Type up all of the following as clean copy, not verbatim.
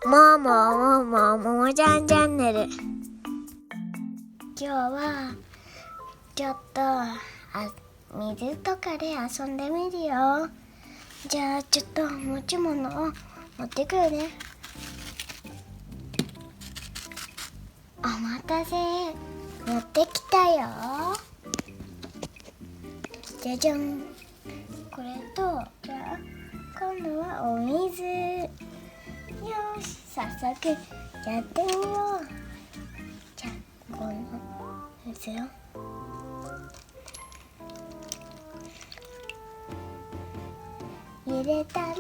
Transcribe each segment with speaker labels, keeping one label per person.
Speaker 1: ももちゃんチャンネル。今日はちょっと水とかで遊んでみるよ。じゃあちょっと持ち物を持ってくるね。お待たせ、持ってきたよ。じゃじゃん。これと、じゃあ今度はお水。よし、早速やってみよう。じゃあこの水を入れたら、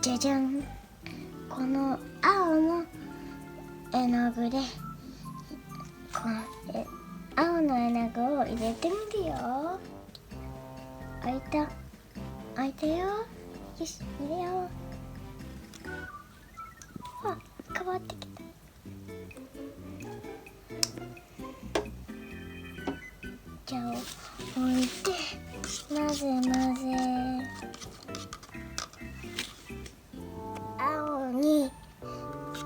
Speaker 1: じゃじゃん、この青の絵の具でこの青の絵の具を入れてみるよ。開いたよ。よし、入れよう。あ、変わってきた。じゃあ置いて混ぜ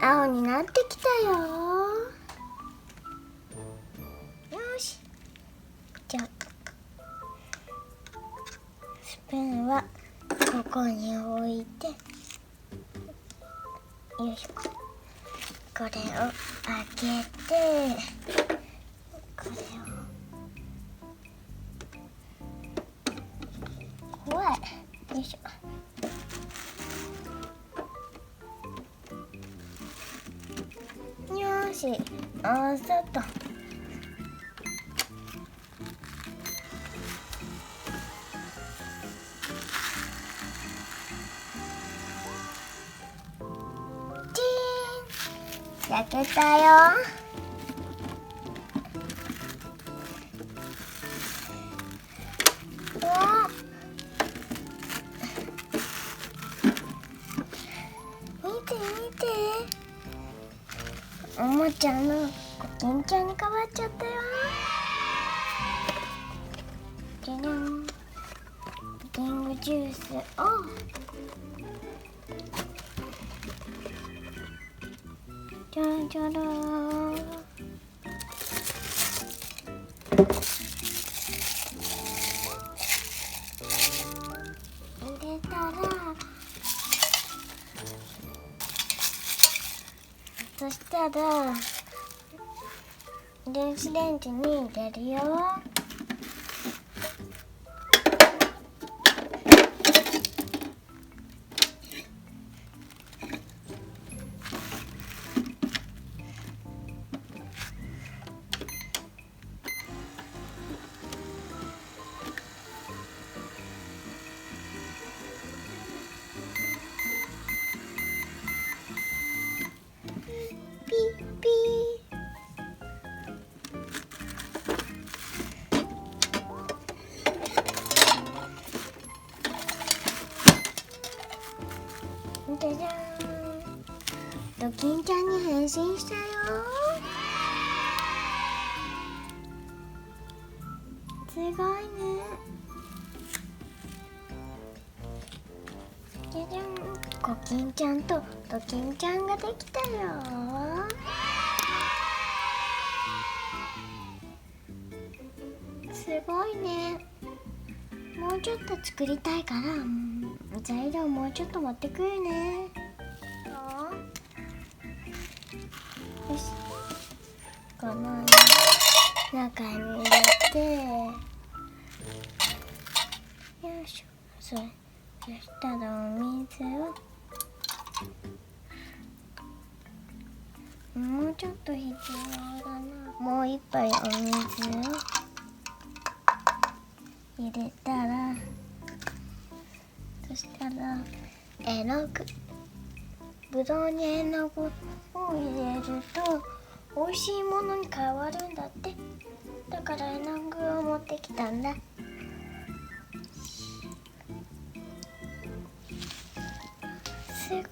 Speaker 1: 青になってきたよ。よし、じゃあスプーンはここに置いて、よいしょ、これを開けて、これを怖い、よいしょ。よし、あさっと。チーン、焼けたよ。うわ、見て。おもちゃのコキンちゃんに変わっちゃったよ。じゃじゃん、リンゴジュースをじゃじゃらー。入れたら、そしたら電子レンジに入れるよ。ピッピー。じゃじゃーん、ドキンちゃんに変身したよ。すごいね。じゃじゃん、コキンちゃんとドキンちゃんができたよ。すごいね。もうちょっと作りたいから、材料もうちょっと持ってくるね。よし、この中に入れて、よいしょ。そしたらお水をもうちょっと必要だな。もう一杯お水を入れたら、そしたら絵の具、ぶどうに絵の具を入れると美味しいものに変わるんだって。だから絵の具を持ってきたんだ。すごい。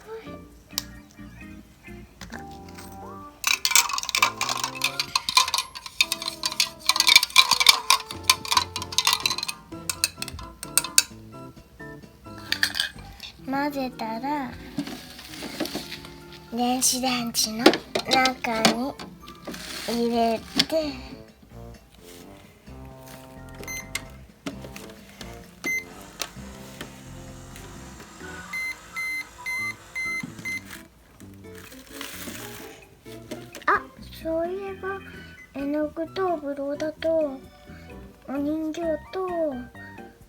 Speaker 1: 混ぜたら電子レンジの中に入れて、あ、そういえば絵の具とブドウだとお人形と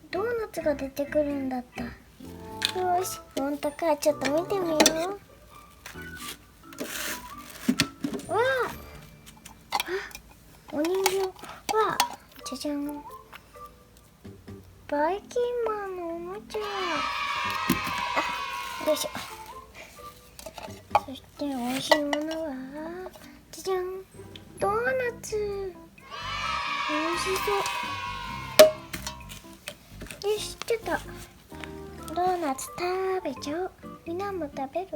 Speaker 1: ドーナツが出てくるんだった。よし、本当か、ちょっと見てみよう。わあ、お人形はじゃじゃん、バイキンマンのおもちゃ。あ、よいしょ。そして美味しいものはじゃじゃん、ドーナツ。美味しそう。よし、ちょっとドーナツ食べちゃおう。みんなも食べる？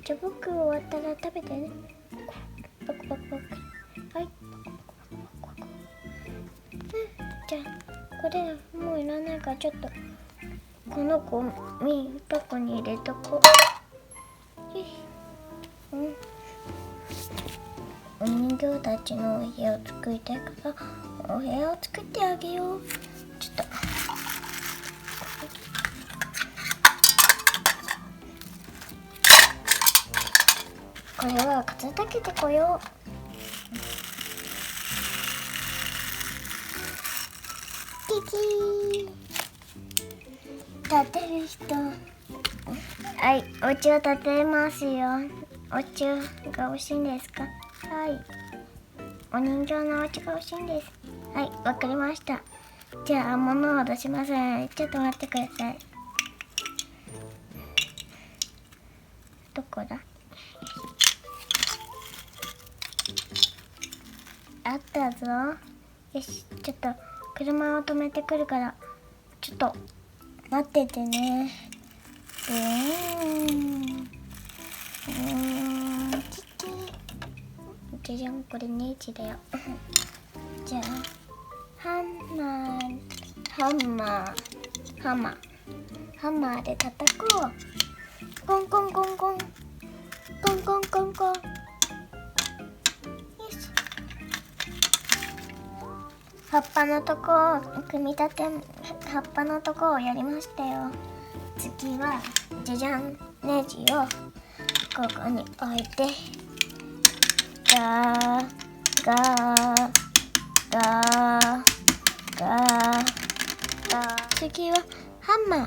Speaker 1: じゃあ僕終わったら食べてね。パクパクパク。はい。じゃあこれもういらないから、ちょっとこの子ミパコに入れとこう。よし。お人形たちのお部屋を作りたいから、お部屋を作ってあげよう。ちょっとこれは片付けてこよう。キキー、立てる人。はい、お家を建てますよ。お家が欲しいんですか？はい。お人形のお家が欲しいんです。はい、わかりました。じゃあ物を出しますね。ちょっと待ってください。どこだ？あったぞ。よし、ちょっと車を止めてくるから、ちょっと待っててね。じゃじゃん、これネジだよ。じゃあハンマーで叩こう。コンコンコンコンコンコンコンコン。よし。葉っぱのとこ組み立て、葉っぱのとこをやりましたよ。次はじゃじゃん、ネジをここに置いて、ガーガーガーガーガー。次はハンマー。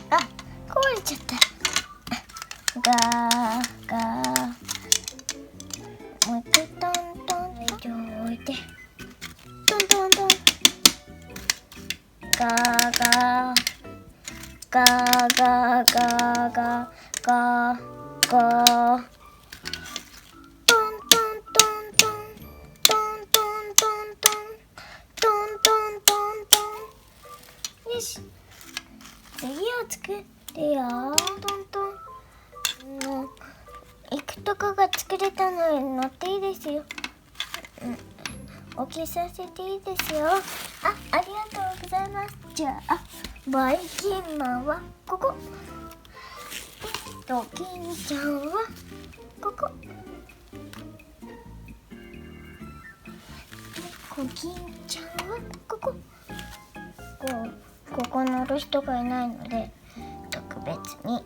Speaker 1: あ、壊れちゃった。ガーガー。もう一回トントンと置いて、トントントン。ガーガーガーガーガーガーガーガー。トントントントントントントントントントントントントン。よし、次を作るよ。トントン。行くとこが作れたのに乗っていいですよ。置きさせていいですよ。ありがとうございます。じゃあバイキンマンはここ、ドキンちゃんはここ、コキンちゃんはここ。ここ乗る人がいないので特別に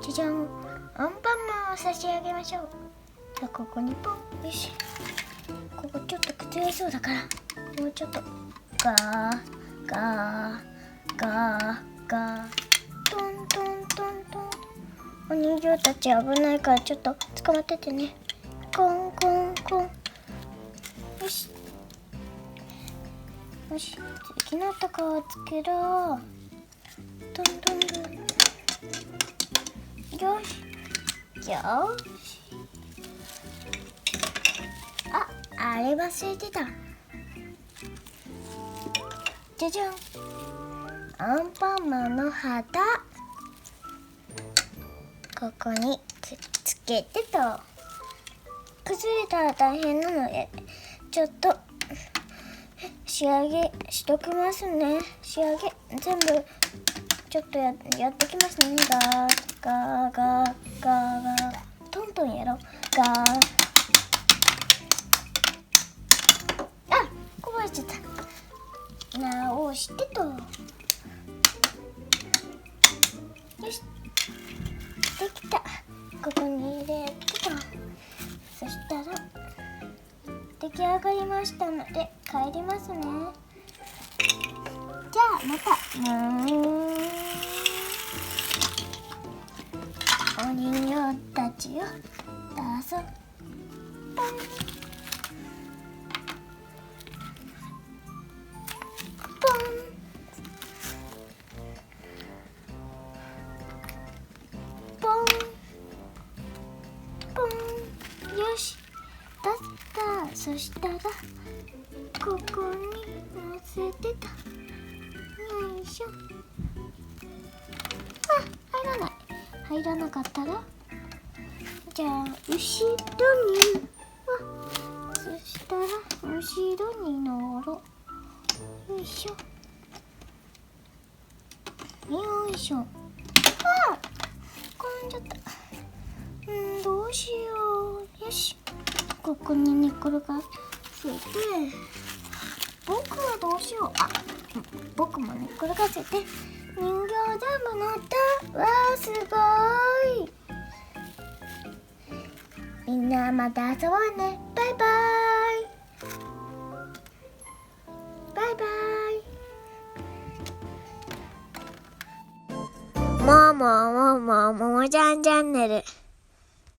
Speaker 1: じゃじゃん、アンパンマンを差し上げましょう。じゃあここにポン。よし、ここちょっと崩れそうだから、もうちょっとガーガーガーガー。トントントントン。お人形たち危ないからちょっと捕まっててね。コンコンコン。よしよし、次のとこを作ろう。トントントン。よしよし。あれ忘れてた。じゃじゃん、アンパンマンの旗。ここにつけてと。崩れたら大変なのでちょっと仕上げしときますね。仕上げ全部ちちょっとやってきますね。ガーガーガーガーガー、トントンやろう。ガー、あ、こぼれちゃった。直してと。よし、できた。ここに入れてと。そしたら出来上がりましたので帰りますね。じゃあまた。お人形たちを出そう。ポンポンポンポン。よし、だった。そしたらここに乗せてた。よいしょ。あ、入らなかったら、じゃあ後ろに、そしたら後ろに乗ろう。よいしょよいしょ。あ、転んじゃった。どうしよう。よし、ここに寝転がせて、僕はどうしよう。あ、僕も寝転がせて人形ダム乗った。わー、すごい。みんなまた遊ぼうね。バイバイ。バイバイ。ももちゃんチャンネル。